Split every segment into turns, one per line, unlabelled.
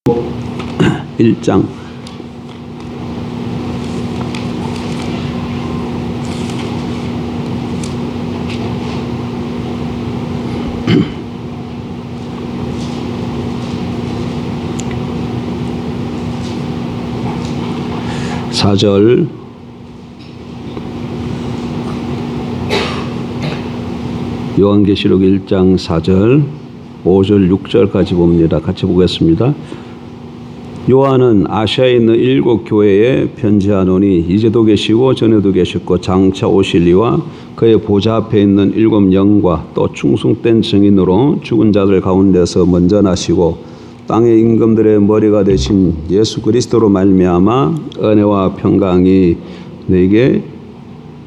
1장 (4절) 요한계시록 1장 4절 5절 6절까지 봅니다. 같이 보겠습니다. 요한은 아시아에 있는 7 교회에 편지하노니 이제도 계시고 전에도 계셨고 장차 오실 이와 그의 보좌 앞에 있는 7 영과 또 충성된 증인으로 죽은 자들 가운데서 먼저 나시고 땅의 임금들의 머리가 되신 예수 그리스도로 말미암아 은혜와 평강이 내게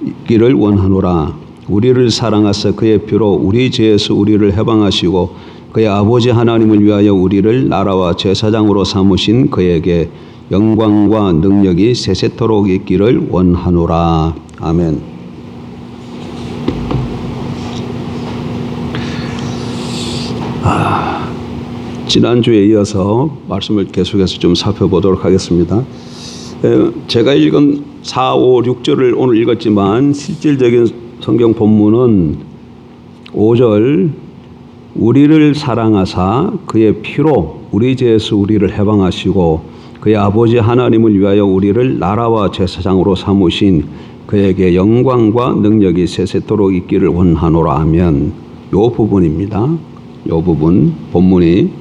있기를 원하노라. 우리를 사랑하사 그의 피로 우리 죄에서 우리를 해방하시고 그의 아버지 하나님을 위하여 우리를 나라와 제사장으로 삼으신 그에게 영광과 능력이 세세토록 있기를 원하노라. 아멘. 지난주에 이어서 말씀을 계속해서 좀 살펴보도록 하겠습니다. 제가 읽은 4, 5, 6절을 오늘 읽었지만 실질적인 성경 본문은 5절 우리를 사랑하사 그의 피로 우리 죄에서 우리를 해방하시고 그의 아버지 하나님을 위하여 우리를 나라와 제사장으로 삼으신 그에게 영광과 능력이 세세토록 있기를 원하노라 하면 요 부분입니다. 요 부분 본문이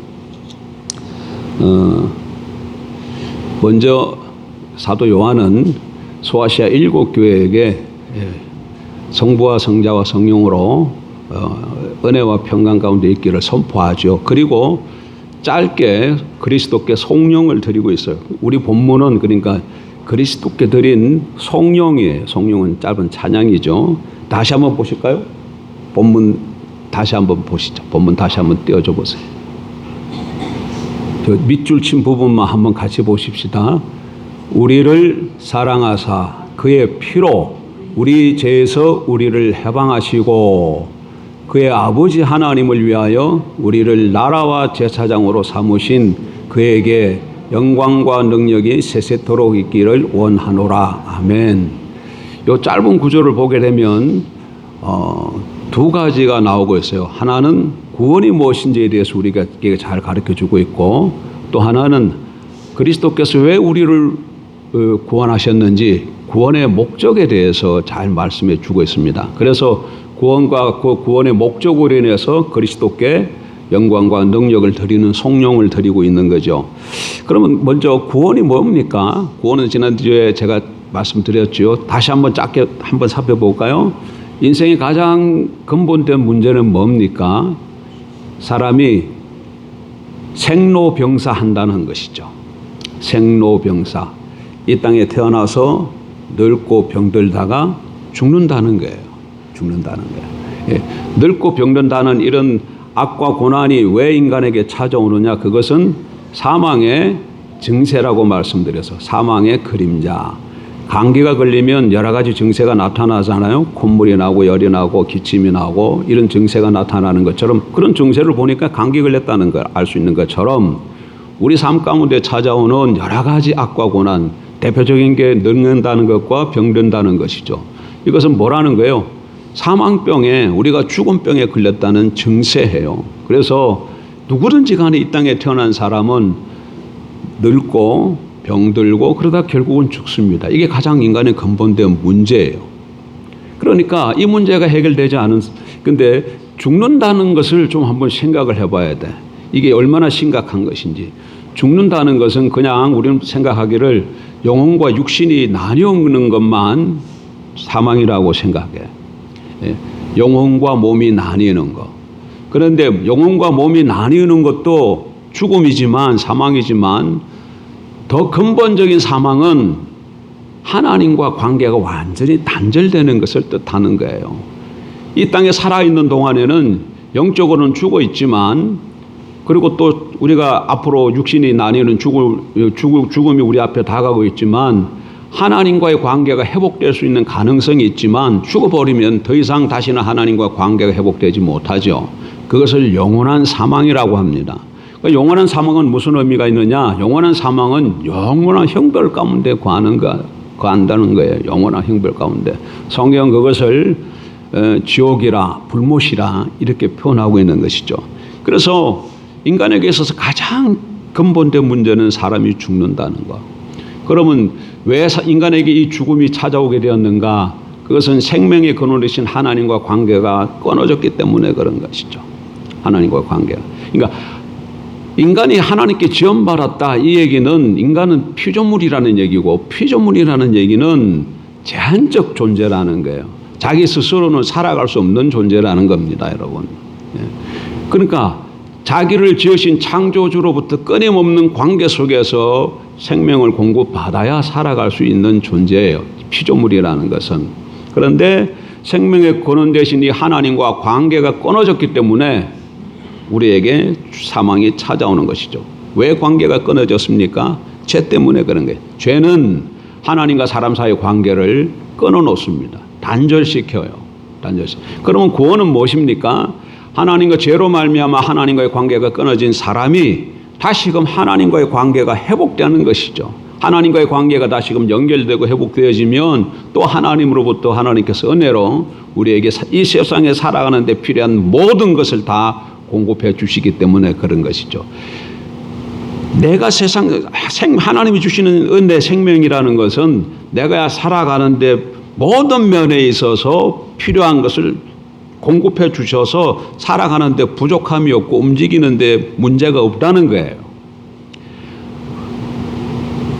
먼저 사도 요한은 소아시아 7 교회에게 성부와 성자와 성령으로 은혜와 평강 가운데 있기를 선포하죠. 그리고 짧게 그리스도께 송영을 드리고 있어요. 우리 본문은 그러니까 그리스도께 드린 송영이에요. 송영은 짧은 찬양이죠. 다시 한번 보실까요? 본문 다시 한번 보시죠. 본문 다시 한번 띄워줘 보세요. 저 밑줄 친 부분만 한번 같이 보십시다. 우리를 사랑하사 그의 피로 우리 죄에서 우리를 해방하시고 그의 아버지 하나님을 위하여 우리를 나라와 제사장으로 삼으신 그에게 영광과 능력이 세세토록 있기를 원하노라. 아멘. 이 짧은 구절을 보게 되면 두 가지가 나오고 있어요. 하나는 구원이 무엇인지에 대해서 우리에게 잘 가르쳐주고 있고, 또 하나는 그리스도께서 왜 우리를 구원하셨는지 구원의 목적에 대해서 잘 말씀해 주고 있습니다. 그래서 구원과 그 구원의 목적으로 인해서 그리스도께 영광과 능력을 드리는 송영을 드리고 있는 거죠. 그러면 먼저 구원이 뭡니까? 구원은 지난주에 제가 말씀드렸죠. 다시 한번 짧게 한번 살펴볼까요? 인생의 가장 근본된 문제는 뭡니까? 사람이 생로병사한다는 것이죠. 생로병사. 이 땅에 태어나서 늙고 병들다가 죽는다는 거예요. 죽는다는 거예요. 예. 늙고 병든다는 이런 악과 고난이 왜 인간에게 찾아오느냐? 그것은 사망의 증세라고 말씀드려서 사망의 그림자. 감기가 걸리면 여러 가지 증세가 나타나잖아요. 콧물이 나고 열이 나고 기침이 나고 이런 증세가 나타나는 것처럼, 그런 증세를 보니까 감기 걸렸다는 걸 알 수 있는 것처럼 우리 삶 가운데 찾아오는 여러 가지 악과 고난, 대표적인 게 늙는다는 것과 병든다는 것이죠. 이것은 뭐라는 거예요? 사망병에, 우리가 죽음병에 걸렸다는 증세예요. 그래서 누구든지 간에 이 땅에 태어난 사람은 늙고 병들고 그러다 결국은 죽습니다. 이게 가장 인간의 근본된 문제예요. 그러니까 이 문제가 해결되지 않은, 근데 죽는다는 것을 좀 한번 생각을 해봐야 돼. 이게 얼마나 심각한 것인지. 죽는다는 것은 그냥 우리는 생각하기를 영혼과 육신이 나뉘는 것만 사망이라고 생각해. 영혼과 몸이 나뉘는 것. 그런데 영혼과 몸이 나뉘는 것도 죽음이지만, 사망이지만, 더 근본적인 사망은 하나님과 관계가 완전히 단절되는 것을 뜻하는 거예요. 이 땅에 살아있는 동안에는 영적으로는 죽어 있지만, 그리고 또 우리가 앞으로 육신이 나뉘는 죽음이 우리 앞에 다가오고 있지만, 하나님과의 관계가 회복될 수 있는 가능성이 있지만, 죽어버리면 더 이상 다시는 하나님과 관계가 회복되지 못하죠. 그것을 영원한 사망이라고 합니다. 영원한 사망은 무슨 의미가 있느냐? 영원한 사망은 영원한 형벌 가운데 거한다는 거예요. 영원한 형벌 가운데. 성경은 그것을 지옥이라 불못이라 이렇게 표현하고 있는 것이죠. 그래서 인간에게 있어서 가장 근본된 문제는 사람이 죽는다는 것. 그러면 왜 인간에게 이 죽음이 찾아오게 되었는가? 그것은 생명의 근원이신 하나님과 관계가 끊어졌기 때문에 그런 것이죠. 하나님과 관계가. 그러니까 인간이 하나님께 지원받았다 이 얘기는 인간은 피조물이라는 얘기고, 피조물이라는 얘기는 제한적 존재라는 거예요. 자기 스스로는 살아갈 수 없는 존재라는 겁니다, 여러분. 그러니까 자기를 지으신 창조주로부터 끊임없는 관계 속에서 생명을 공급받아야 살아갈 수 있는 존재예요, 피조물이라는 것은. 그런데 생명의 근원 되신 이 하나님과 관계가 끊어졌기 때문에 우리에게 사망이 찾아오는 것이죠. 왜 관계가 끊어졌습니까? 죄 때문에 그런 거예요. 죄는 하나님과 사람 사이의 관계를 끊어놓습니다. 단절시켜요. 그러면 구원은 무엇입니까? 하나님과 죄로 말미암아 하나님과의 관계가 끊어진 사람이 다시금 하나님과의 관계가 회복되는 것이죠. 하나님과의 관계가 다시금 연결되고 회복되어지면 또 하나님으로부터 하나님께서 은혜로 우리에게 이 세상에 살아가는 데 필요한 모든 것을 다 공급해 주시기 때문에 그런 것이죠. 내가 하나님이 주시는 은혜 생명이라는 것은 내가 살아가는데 모든 면에 있어서 필요한 것을 공급해 주셔서 살아가는데 부족함이 없고 움직이는데 문제가 없다는 거예요.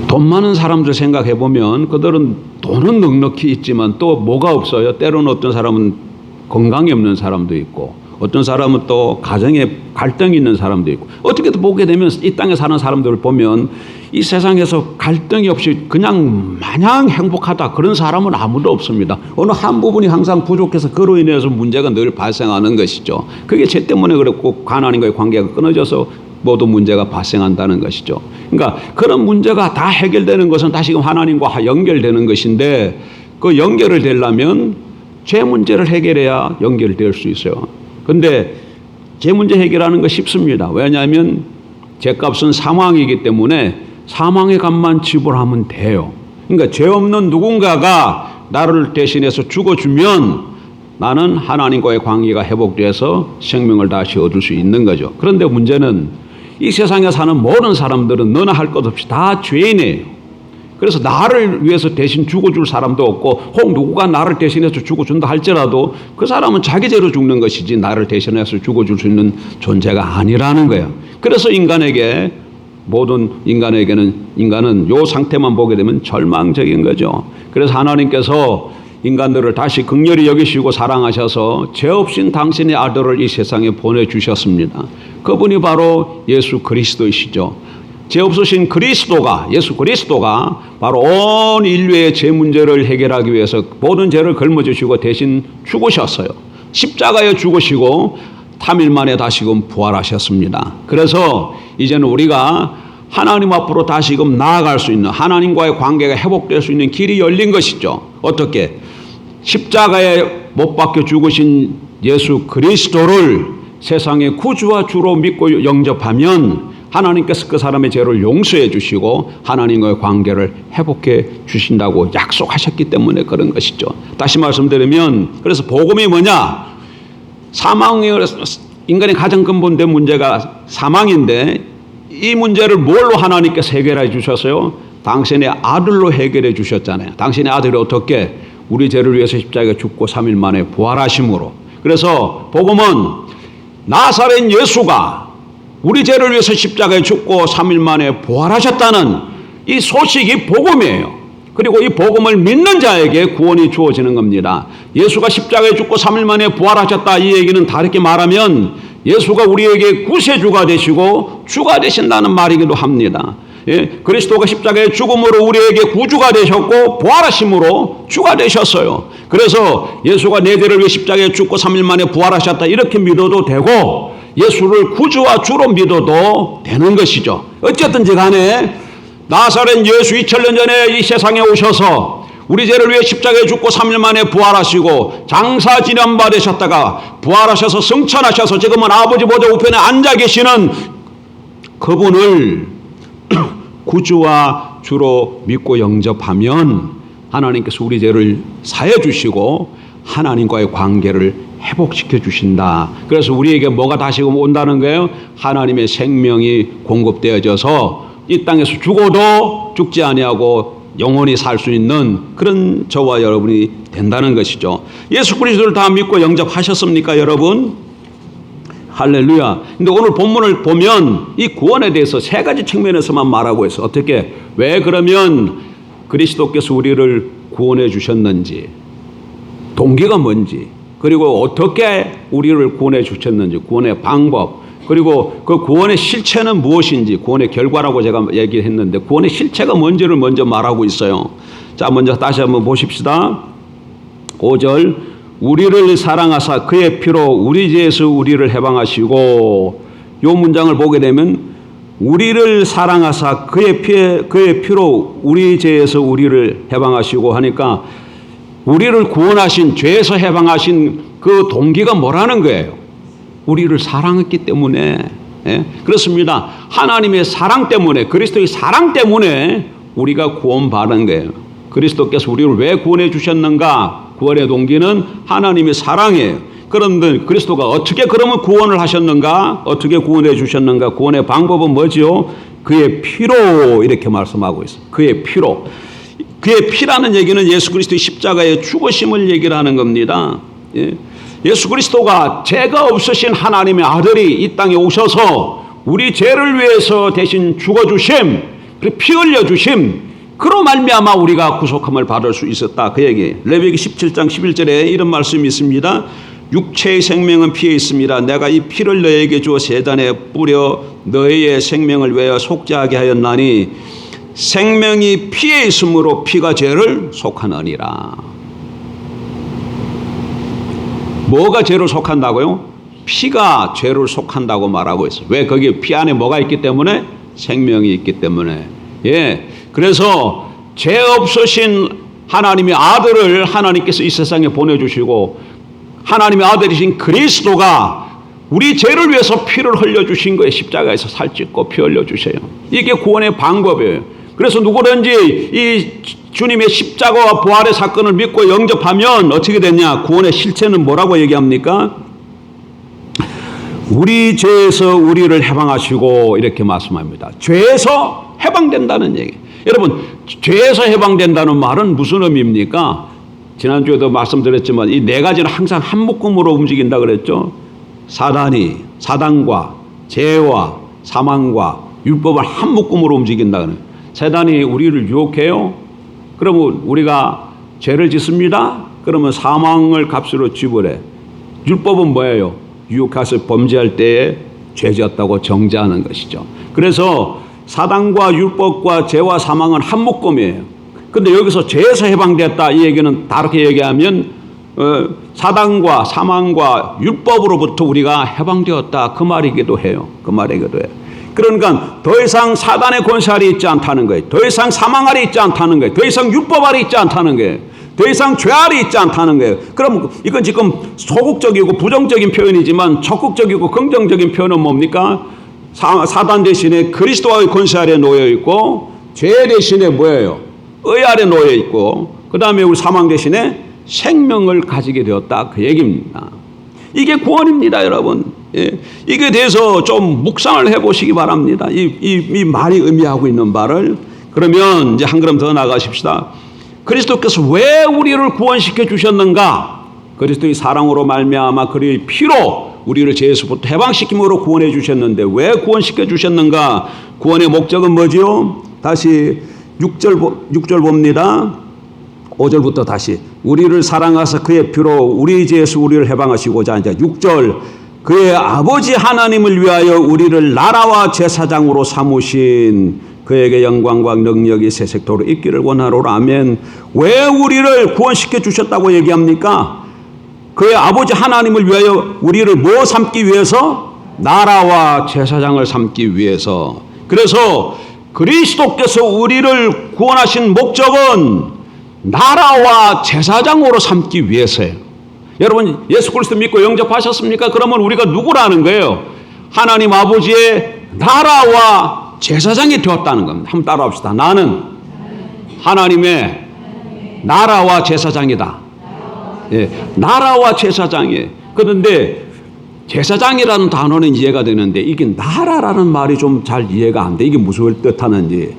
돈 많은 사람들 생각해 보면 그들은 돈은 넉넉히 있지만 또 뭐가 없어요. 때로는 어떤 사람은 건강이 없는 사람도 있고, 어떤 사람은 또 가정에 갈등이 있는 사람도 있고, 어떻게 보게 되면 이 땅에 사는 사람들을 보면 이 세상에서 갈등이 없이 그냥 마냥 행복하다 그런 사람은 아무도 없습니다. 어느 한 부분이 항상 부족해서 그로 인해서 문제가 늘 발생하는 것이죠. 그게 죄 때문에 그렇고 하나님과의 관계가 끊어져서 모든 문제가 발생한다는 것이죠. 그러니까 그런 문제가 다 해결되는 것은 다시금 하나님과 연결되는 것인데, 그 연결을 되려면 죄 문제를 해결해야 연결될 수 있어요. 그런데 죄 문제 해결하는 거 쉽습니다. 왜냐하면 죄값은 사망이기 때문에 사망의 값만 지불하면 돼요. 그러니까 죄 없는 누군가가 나를 대신해서 죽어주면 나는 하나님과의 관계가 회복돼서 생명을 다시 얻을 수 있는 거죠. 그런데 문제는 이 세상에 사는 모든 사람들은 너나 할 것 없이 다 죄인이에요. 그래서 나를 위해서 대신 죽어줄 사람도 없고, 혹 누구가 나를 대신해서 죽어준다 할지라도 그 사람은 자기 죄로 죽는 것이지 나를 대신해서 죽어줄 수 있는 존재가 아니라는 거예요. 그래서 모든 인간은 요 상태만 보게 되면 절망적인 거죠. 그래서 하나님께서 인간들을 다시 긍휼히 여기시고 사랑하셔서 죄 없인 당신의 아들을 이 세상에 보내주셨습니다. 그분이 바로 예수 그리스도이시죠. 죄 없으신 예수 그리스도가 바로 온 인류의 죄 문제를 해결하기 위해서 모든 죄를 걸머주시고 대신 죽으셨어요. 십자가에 죽으시고 3일 만에 다시금 부활하셨습니다. 그래서 이제는 우리가 하나님 앞으로 다시금 나아갈 수 있는, 하나님과의 관계가 회복될 수 있는 길이 열린 것이죠. 어떻게? 십자가에 못 박혀 죽으신 예수 그리스도를 세상의 구주와 주로 믿고 영접하면 하나님께서 그 사람의 죄를 용서해 주시고 하나님과의 관계를 회복해 주신다고 약속하셨기 때문에 그런 것이죠. 다시 말씀드리면, 그래서 복음이 뭐냐? 인간의 가장 근본된 문제가 사망인데, 이 문제를 뭘로 하나님께서 해결해 주셨어요? 당신의 아들로 해결해 주셨잖아요. 당신의 아들이 어떻게? 우리 죄를 위해서 십자가에 죽고 3일 만에 부활하심으로. 그래서 복음은 나사렛 예수가 우리 죄를 위해서 십자가에 죽고 3일 만에 부활하셨다는 이 소식이 복음이에요. 그리고 이 복음을 믿는 자에게 구원이 주어지는 겁니다. 예수가 십자가에 죽고 3일 만에 부활하셨다, 이 얘기는 다르게 말하면 예수가 우리에게 구세주가 되시고 주가 되신다는 말이기도 합니다. 그리스도가 십자가의 죽음으로 우리에게 구주가 되셨고 부활하심으로 주가 되셨어요. 그래서 예수가 내 죄를 위해 십자가에 죽고 3일 만에 부활하셨다, 이렇게 믿어도 되고 예수를 구주와 주로 믿어도 되는 것이죠. 어쨌든지 간에 나사렛 예수 2000년 전에 이 세상에 오셔서 우리 죄를 위해 십자가에 죽고 3일 만에 부활하시고 장사 지련받으셨다가 부활하셔서 승천하셔서 지금은 아버지 보좌 우편에 앉아 계시는 그분을 구주와 주로 믿고 영접하면 하나님께서 우리 죄를 사해 주시고 하나님과의 관계를 회복시켜 주신다. 그래서 우리에게 뭐가 다시금 온다는 거예요? 하나님의 생명이 공급되어져서 이 땅에서 죽어도 죽지 아니하고 영원히 살 수 있는 그런 저와 여러분이 된다는 것이죠. 예수 그리스도를 다 믿고 영접하셨습니까, 여러분? 할렐루야. 근데 오늘 본문을 보면 이 구원에 대해서 세 가지 측면에서만 말하고 있어요. 어떻게? 왜 그러면 그리스도께서 우리를 구원해 주셨는지, 동기가 뭔지, 그리고 어떻게 우리를 구원해 주셨는지, 구원의 방법, 그리고 그 구원의 실체는 무엇인지, 구원의 결과라고 제가 얘기했는데 구원의 실체가 뭔지를 먼저 말하고 있어요. 자, 먼저 다시 한번 보십시다. 5절, 우리를 사랑하사 그의 피로 우리 죄에서 우리를 해방하시고, 이 문장을 보게 되면 우리를 사랑하사 그의 피로 우리 죄에서 우리를 해방하시고 하니까 우리를 구원하신, 죄에서 해방하신 그 동기가 뭐라는 거예요? 우리를 사랑했기 때문에. 예? 그렇습니다. 하나님의 사랑 때문에, 그리스도의 사랑 때문에 우리가 구원받은 거예요. 그리스도께서 우리를 왜 구원해 주셨는가? 구원의 동기는 하나님의 사랑이에요. 그런데 그리스도가 어떻게 그러면 구원을 하셨는가? 어떻게 구원해 주셨는가? 구원의 방법은 뭐지요? 그의 피로, 이렇게 말씀하고 있어요. 그의 피로. 그의 피라는 얘기는 예수 그리스도의 십자가의 죽으심을 얘기를 하는 겁니다. 예. 예수 그리스도가 죄가 없으신 하나님의 아들이 이 땅에 오셔서 우리 죄를 위해서 대신 죽어주심, 그리고 피 흘려주심, 그로 말미암아 우리가 구속함을 받을 수 있었다. 그 얘기. 레위기 17장 11절에 이런 말씀이 있습니다. 육체의 생명은 피에 있습니다. 내가 이 피를 너에게 주어 제단에 뿌려 너의 생명을 위하여 속죄하게 하였나니 생명이 피에 있으므로 피가 죄를 속하느니라. 뭐가 죄를 속한다고요? 피가 죄를 속한다고 말하고 있어요. 왜? 거기에 피 안에 뭐가 있기 때문에? 생명이 있기 때문에. 예. 그래서 죄 없으신 하나님의 아들을 하나님께서 이 세상에 보내주시고 하나님의 아들이신 그리스도가 우리 죄를 위해서 피를 흘려주신 거예요. 십자가에서 살찌고 피 흘려주세요. 이게 구원의 방법이에요. 그래서 누구든지 이 주님의 십자가와 부활의 사건을 믿고 영접하면 어떻게 되냐? 구원의 실체는 뭐라고 얘기합니까? 우리 죄에서 우리를 해방하시고, 이렇게 말씀합니다. 죄에서 해방된다는 얘기. 여러분, 죄에서 해방된다는 말은 무슨 의미입니까? 지난주에도 말씀드렸지만 이 네 가지는 항상 한 묶음으로 움직인다 그랬죠. 사단과 죄와 사망과 율법을 한 묶음으로 움직인다 그래요. 사단이 우리를 유혹해요. 그러면 우리가 죄를 짓습니다. 그러면 사망을 값으로 지불해. 율법은 뭐예요? 유혹해서 범죄할 때에 죄졌다고 정죄하는 것이죠. 그래서 사단과 율법과 죄와 사망은 한 묶음이에요. 근데 여기서 죄에서 해방됐다 이 얘기는 다르게 얘기하면 사단과 사망과 율법으로부터 우리가 해방되었다 그 말이기도 해요. 그 말이기도 해요. 그러니까 더 이상 사단의 권세 아래 있지 않다는 거예요. 더 이상 사망 아래 있지 않다는 거예요. 더 이상 율법 아래 있지 않다는 거예요. 더 이상 죄 아래 있지 않다는 거예요. 그럼 이건 지금 소극적이고 부정적인 표현이지만 적극적이고 긍정적인 표현은 뭡니까? 사단 대신에 그리스도와의 권세 아래 놓여 있고, 죄 대신에 뭐예요? 의 아래 놓여 있고, 그 다음에 우리 사망 대신에 생명을 가지게 되었다 그 얘기입니다. 이게 구원입니다, 여러분. 예. 이게 대해서 좀 묵상을 해보시기 바랍니다. 이 말이 의미하고 있는 바를. 그러면 이제 한 걸음 더 나가십시다. 그리스도께서 왜 우리를 구원시켜 주셨는가? 그리스도의 사랑으로 말미암아 그의 피로 우리를 죄에서부터 해방시킴으로 구원해 주셨는데 왜 구원시켜 주셨는가? 구원의 목적은 뭐지요? 다시 6절 봅니다. 5절부터 다시. 우리를 사랑하사 그의 피로 우리 죄에서 우리를 해방하시고자. 이제 6절. 그의 아버지 하나님을 위하여 우리를 나라와 제사장으로 삼으신 그에게 영광과 능력이 세세토록 있기를 원하노라. 아멘. 왜 우리를 구원시켜 주셨다고 얘기합니까? 그의 아버지 하나님을 위하여 우리를 뭐 삼기 위해서? 나라와 제사장을 삼기 위해서. 그래서 그리스도께서 우리를 구원하신 목적은 나라와 제사장으로 삼기 위해서예요. 여러분 예수 그리스도 믿고 영접하셨습니까? 그러면 우리가 누구라는 거예요? 하나님 아버지의 나라와 제사장이 되었다는 겁니다. 한번 따라합시다. 나는 하나님의 나라와 제사장이다. 예, 나라와 제사장이에요. 그런데 제사장이라는 단어는 이해가 되는데 이게 나라라는 말이 좀 잘 이해가 안 돼. 이게 무슨 뜻하는지.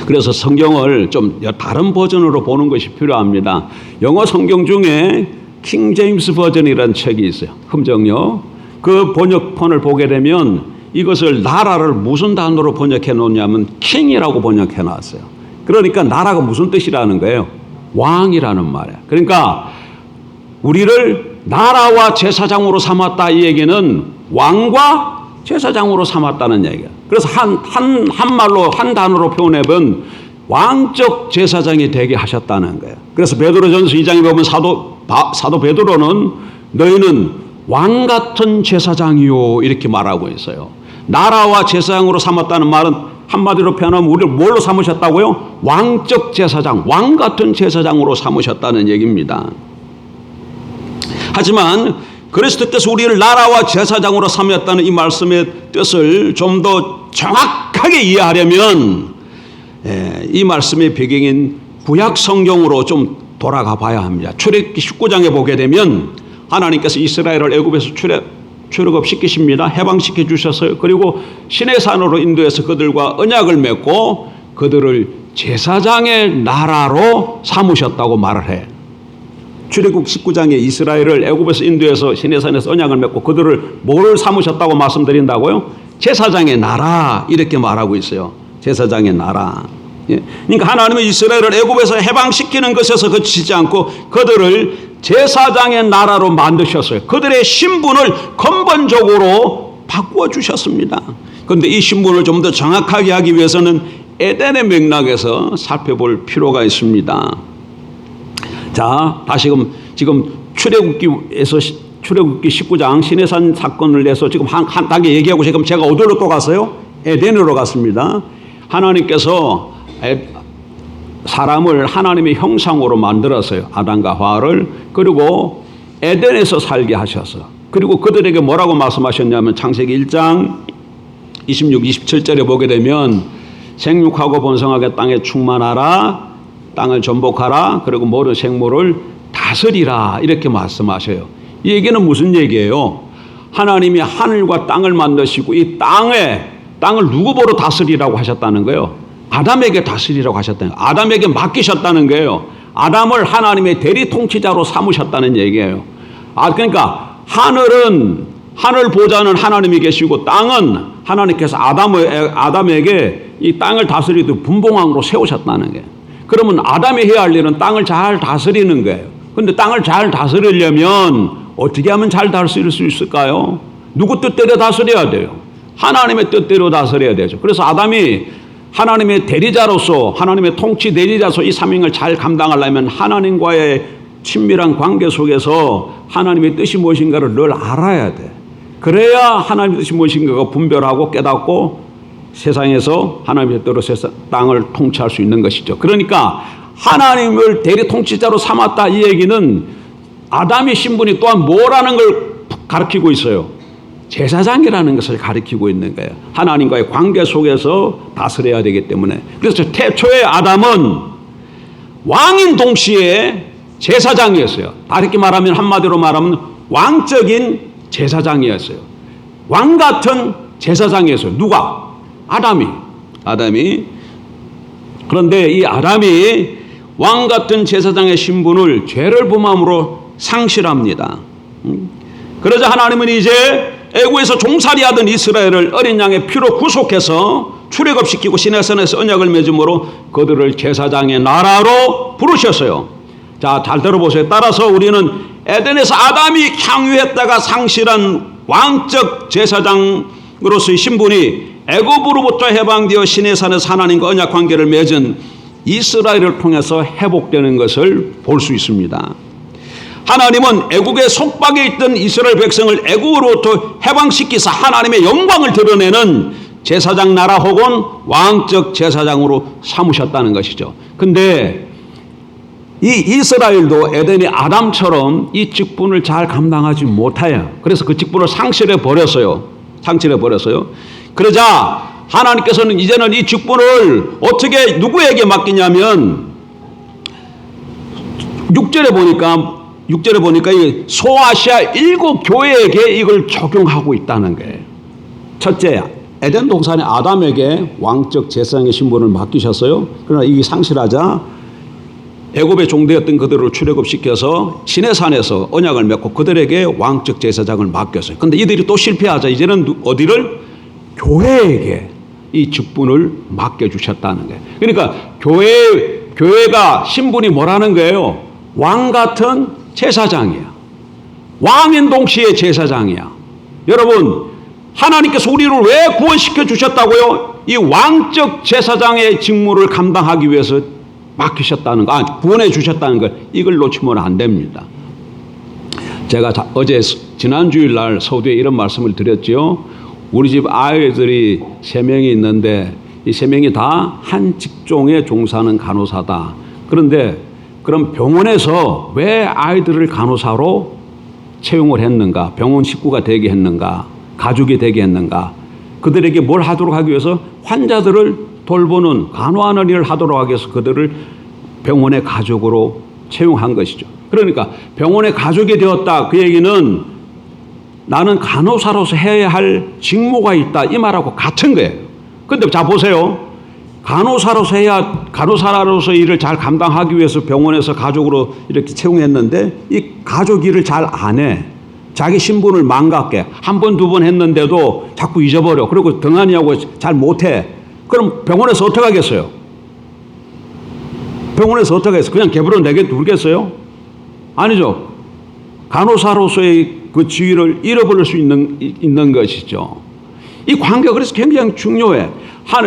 그래서 성경을 좀 다른 버전으로 보는 것이 필요합니다. 영어 성경 중에 킹 제임스 버전이라는 책이 있어요. 흠정요. 그 번역본을 보게 되면 이것을 나라를 무슨 단어로 번역해 놓냐면 킹이라고 번역해 놨어요. 그러니까 나라가 무슨 뜻이라는 거예요? 왕이라는 말이에요. 그러니까 우리를 나라와 제사장으로 삼았다 이 얘기는 왕과 제사장으로 삼았다는 얘기예요. 그래서 한 말로 한 단어로 표현해본 왕적 제사장이 되게 하셨다는 거예요. 그래서 베드로전서 2장에 보면 사도 베드로는 너희는 왕 같은 제사장이요 이렇게 말하고 있어요. 나라와 제사장으로 삼았다는 말은 한마디로 표현하면 우리를 뭘로 삼으셨다고요? 왕적 제사장, 왕 같은 제사장으로 삼으셨다는 얘기입니다. 하지만 그리스도께서 우리를 나라와 제사장으로 삼았다는 이 말씀의 뜻을 좀 더 정확하게 이해하려면 이 말씀의 배경인 구약 성경으로 좀 돌아가 봐야 합니다. 출애굽기 19장에 보게 되면 하나님께서 이스라엘을 애굽에서 출애굽시키십니다. 해방시켜 주셨어요. 그리고 시내산으로 인도해서 그들과 언약을 맺고 그들을 제사장의 나라로 삼으셨다고 말을 해요. 출애굽 19장에 이스라엘을 애굽에서 인도해서 시내산에서 언약을 맺고 그들을 뭘 삼으셨다고 말씀드린다고요? 제사장의 나라 이렇게 말하고 있어요. 제사장의 나라. 예. 그러니까 하나님은 이스라엘을 애굽에서 해방시키는 것에서 그치지 않고 그들을 제사장의 나라로 만드셨어요. 그들의 신분을 근본적으로 바꾸어 주셨습니다. 그런데 이 신분을 좀 더 정확하게 하기 위해서는 에덴의 맥락에서 살펴볼 필요가 있습니다. 자, 다시금 지금 출애굽기 19장 시내산 사건을 내서 지금 한 단계 얘기하고 지금 제가 어디로 또 갔어요? 에덴으로 갔습니다. 하나님께서 사람을 하나님의 형상으로 만들었어요. 아담과 하와를. 그리고 에덴에서 살게 하셔서 그리고 그들에게 뭐라고 말씀하셨냐면 창세기 1장 26, 27절에 보게 되면 생육하고 번성하게 땅에 충만하라 땅을 전복하라 그리고 모든 생물을 다스리라 이렇게 말씀하셔요. 이 얘기는 무슨 얘기예요? 하나님이 하늘과 땅을 만드시고 이 땅을 누구 보러 다스리라고 하셨다는 거예요? 아담에게 다스리라고 하셨다는 거예요. 아담에게 맡기셨다는 거예요. 아담을 하나님의 대리 통치자로 삼으셨다는 얘기예요. 그러니까 하늘 보좌는 하나님이 계시고 땅은 하나님께서 아담에게 이 땅을 다스리듯 분봉왕으로 세우셨다는 거예요. 그러면 아담이 해야 할 일은 땅을 잘 다스리는 거예요. 그런데 땅을 잘 다스리려면 어떻게 하면 잘 다스릴 수 있을까요? 누구 뜻대로 다스려야 돼요? 하나님의 뜻대로 다스려야 되죠. 그래서 아담이 하나님의 대리자로서 하나님의 통치 대리자로서 이 사명을 잘 감당하려면 하나님과의 친밀한 관계 속에서 하나님의 뜻이 무엇인가를 늘 알아야 돼. 그래야 하나님의 뜻이 무엇인가가 분별하고 깨닫고 세상에서 하나님의 뜻대로 땅을 통치할 수 있는 것이죠. 그러니까 하나님을 대리 통치자로 삼았다 이 얘기는 아담의 신분이 또한 뭐라는 걸 가르치고 있어요. 제사장이라는 것을 가리키고 있는 거예요. 하나님과의 관계 속에서 다스려야 되기 때문에. 그래서 태초의 아담은 왕인 동시에 제사장이었어요. 다르게 말하면 한마디로 말하면 왕적인 제사장이었어요. 왕 같은 제사장이었어요. 누가? 아담이. 그런데 이 아담이 왕 같은 제사장의 신분을 죄를 범함으로 상실합니다. 그러자 하나님은 이제 애굽에서 종살이하던 이스라엘을 어린 양의 피로 구속해서 출애굽시키고 시내산에서 언약을 맺음으로 그들을 제사장의 나라로 부르셨어요. 자, 잘 들어보세요. 따라서 우리는 에덴에서 아담이 향유했다가 상실한 왕적 제사장으로서의 신분이 애굽으로부터 해방되어 시내산에서 하나님과 언약 관계를 맺은 이스라엘을 통해서 회복되는 것을 볼 수 있습니다. 하나님은 애국의 속박에 있던 이스라엘 백성을 애국으로부터 해방시키사 하나님의 영광을 드러내는 제사장 나라 혹은 왕적 제사장으로 삼으셨다는 것이죠. 근데 이 이스라엘도 에덴의 아담처럼 이 직분을 잘 감당하지 못해요. 그래서 그 직분을 상실해 버렸어요. 상실해 버렸어요. 그러자 하나님께서는 이제는 이 직분을 어떻게 누구에게 맡기냐면 6절에 보니까 이 소아시아 7교회에게 이걸 적용하고 있다는 거예요. 첫째, 에덴 동산의 아담에게 왕적 제사장의 신분을 맡기셨어요. 그러나 이게 상실하자 애굽의 종되었던 그들을 출애굽시켜서 시내산에서 언약을 맺고 그들에게 왕적 제사장을 맡겼어요. 그런데 이들이 또 실패하자 이제는 어디를? 교회에게 이 직분을 맡겨주셨다는 거예요. 그러니까 교회가 신분이 뭐라는 거예요? 왕 같은 제사장이야. 왕인 동시에 제사장이야. 여러분, 하나님께서 우리를 왜 구원시켜 주셨다고요? 이 왕적 제사장의 직무를 감당하기 위해서 맡기셨다는 거, 구원해 주셨다는 걸 이걸 놓치면 안 됩니다. 제가 어제 지난 주일날 서두에 이런 말씀을 드렸지요. 우리 집 아이들이 3명이 있는데 이 3명이 다 한 직종에 종사하는 간호사다. 그런데 그럼 병원에서 왜 아이들을 간호사로 채용을 했는가? 병원 식구가 되게 했는가? 가족이 되게 했는가? 그들에게 뭘 하도록 하기 위해서? 환자들을 돌보는 간호하는 일을 하도록 하기 위해서 그들을 병원의 가족으로 채용한 것이죠. 그러니까 병원의 가족이 되었다. 그 얘기는 나는 간호사로서 해야 할 직무가 있다. 이 말하고 같은 거예요. 그런데 자 보세요. 간호사로서 일을 잘 감당하기 위해서 병원에서 가족으로 이렇게 채용했는데 이 가족 일을 잘 안 해. 자기 신분을 망각해. 한 번, 2번 했는데도 자꾸 잊어버려. 그리고 등한이하고 잘 못해. 그럼 병원에서 어떻게 하겠어요? 병원에서 어떻게 하겠어요? 그냥 개불어 두겠어요? 아니죠. 간호사로서의 그 지위를 잃어버릴 수 있는 것이죠. 이 관계가 그래서 굉장히 중요해.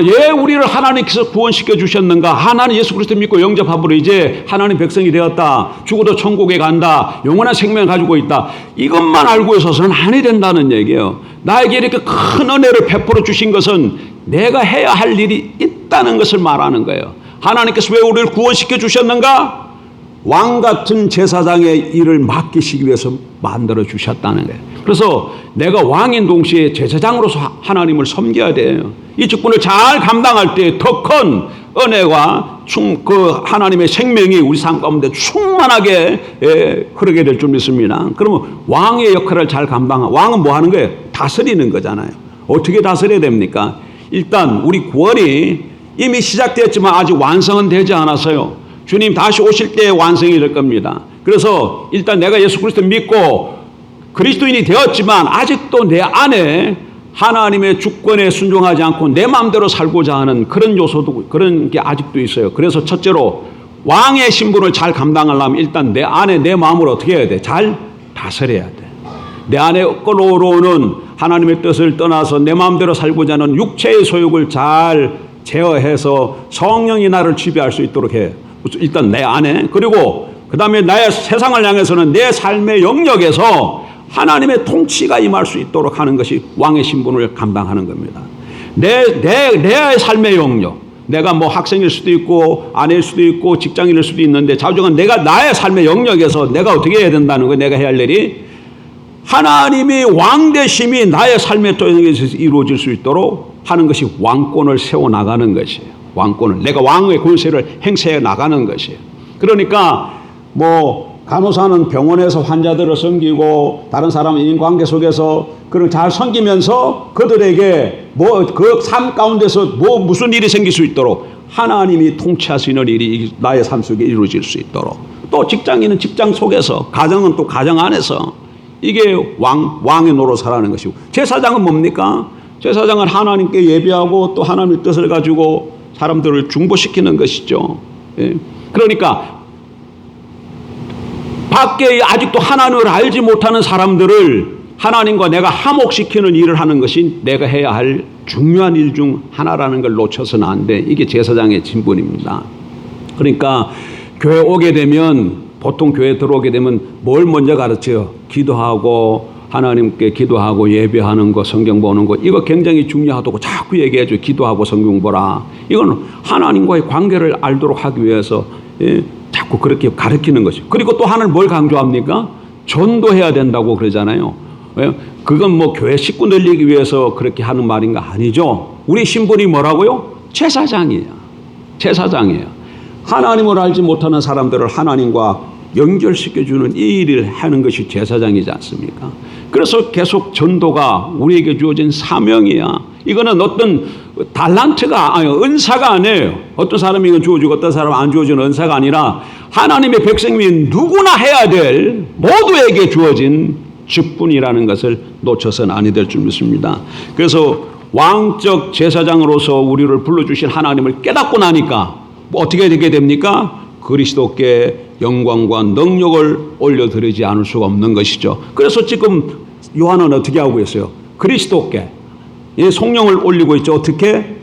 왜 우리를 하나님께서 구원시켜 주셨는가? 하나님 예수 그리스도 믿고 영접함으로 이제 하나님 백성이 되었다. 죽어도 천국에 간다. 영원한 생명을 가지고 있다. 이것만 알고 있어서는 아니 된다는 얘기예요. 나에게 이렇게 큰 은혜를 베풀어 주신 것은 내가 해야 할 일이 있다는 것을 말하는 거예요. 하나님께서 왜 우리를 구원시켜 주셨는가? 왕 같은 제사장의 일을 맡기시기 위해서 만들어 주셨다는 거예요. 그래서 내가 왕인 동시에 제사장으로서 하나님을 섬겨야 돼요. 이 직분을 잘 감당할 때 더 큰 은혜와 그 하나님의 생명이 우리 삶 가운데 충만하게 흐르게 될 줄 믿습니다. 그러면 왕의 역할을 잘 왕은 뭐 하는 거예요? 다스리는 거잖아요. 어떻게 다스려야 됩니까? 일단 우리 구원이 이미 시작되었지만 아직 완성은 되지 않았어요. 주님 다시 오실 때 완성이 될 겁니다. 그래서 일단 내가 예수 그리스도 믿고 그리스도인이 되었지만 아직도 내 안에 하나님의 주권에 순종하지 않고 내 마음대로 살고자 하는 그런 요소도 그런 게 아직도 있어요. 그래서 첫째로 왕의 신분을 잘 감당하려면 일단 내 안에 내 마음을 어떻게 해야 돼? 잘 다스려야 돼. 내 안에 끌어오르는 하나님의 뜻을 떠나서 내 마음대로 살고자 하는 육체의 소욕을 잘 제어해서 성령이 나를 지배할 수 있도록 해. 일단 내 안에. 그리고 그 다음에 나의 세상을 향해서는 내 삶의 영역에서 하나님의 통치가 임할 수 있도록 하는 것이 왕의 신분을 감당하는 겁니다. 내 삶의 영역. 내가 뭐 학생일 수도 있고 아내일 수도 있고 직장인일 수도 있는데 자주간 내가 나의 삶의 영역에서 내가 어떻게 해야 된다는 거예요. 내가 해야 할 일이 하나님이 왕 되심이 나의 삶의 영역에서 이루어질 수 있도록 하는 것이 왕권을 세워나가는 것이에요. 왕권을. 내가 왕의 권세를 행사해 나가는 것이에요. 그러니까 뭐 간호사는 병원에서 환자들을 섬기고 다른 사람은 인간관계 속에서 그걸 잘 섬기면서 그들에게 뭐 그 삶 가운데서 뭐 무슨 일이 생길 수 있도록 하나님이 통치하시는 일이 나의 삶 속에 이루어질 수 있도록 또 직장인은 직장 속에서 가정은 또 가정 안에서 이게 왕의 노릇하라는 것이고 제사장은 뭡니까? 제사장은 하나님께 예배하고 또 하나님의 뜻을 가지고 사람들을 중보시키는 것이죠. 예. 그러니까 밖에 아직도 하나님을 알지 못하는 사람들을 하나님과 내가 화목시키는 일을 하는 것이 내가 해야 할 중요한 일 중 하나라는 걸 놓쳐서는 안 돼. 이게 제사장의 진분입니다. 그러니까 교회 오게 되면 보통 교회 들어오게 되면 뭘 먼저 가르쳐요? 기도하고 하나님께 기도하고 예배하는 거, 성경 보는 거, 이거 굉장히 중요하다고 자꾸 얘기해줘. 기도하고 성경 보라. 이건 하나님과의 관계를 알도록 하기 위해서 자꾸 그렇게 가르치는 것이죠. 그리고 또 하나는 뭘 강조합니까? 전도해야 된다고 그러잖아요. 그건 뭐 교회 식구 늘리기 위해서 그렇게 하는 말인가? 아니죠. 우리 신분이 뭐라고요? 제사장이에요. 제사장이에요. 하나님을 알지 못하는 사람들을 하나님과 연결시켜주는 이 일을 하는 것이 제사장이지 않습니까? 그래서 계속 전도가 우리에게 주어진 사명이야. 이거는 어떤 달란트가 아니요, 은사가 아니에요. 어떤 사람이 이건 주어지고 어떤 사람은 안 주어지는 은사가 아니라 하나님의 백성이 누구나 해야 될 모두에게 주어진 직분이라는 것을 놓쳐서는 아니 될 줄 믿습니다. 그래서 왕적 제사장으로서 우리를 불러주신 하나님을 깨닫고 나니까 어떻게 되게 됩니까? 그리스도께 영광과 능력을 올려드리지 않을 수가 없는 것이죠. 그래서 지금 요한은 어떻게 하고 있어요? 그리스도께 성령을 올리고 있죠. 어떻게?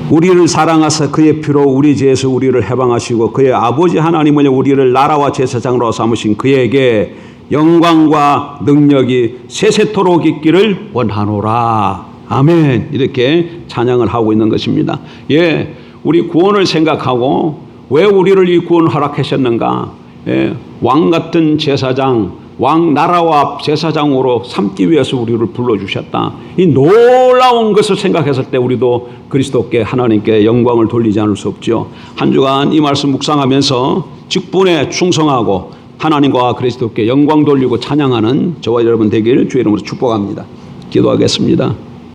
우리를 사랑하사 그의 피로 우리 죄에서 우리를 해방하시고 그의 아버지 하나님은 우리를 나라와 제사장으로 삼으신 그에게 영광과 능력이 세세토록 있기를 원하노라. 아멘. 이렇게 찬양을 하고 있는 것입니다. 예, 우리 구원을 생각하고 왜 우리를 이 구원 허락하셨는가? 예, 왕 같은 제사장, 왕 나라와 제사장으로 삼기 위해서 우리를 불러주셨다. 이 놀라운 것을 생각했을 때 우리도 그리스도께 하나님께 영광을 돌리지 않을 수 없죠. 한 주간 이 말씀 묵상하면서 직분에 충성하고 하나님과 그리스도께 영광 돌리고 찬양하는 저와 여러분 되기를 주의 이름으로 축복합니다. 기도하겠습니다.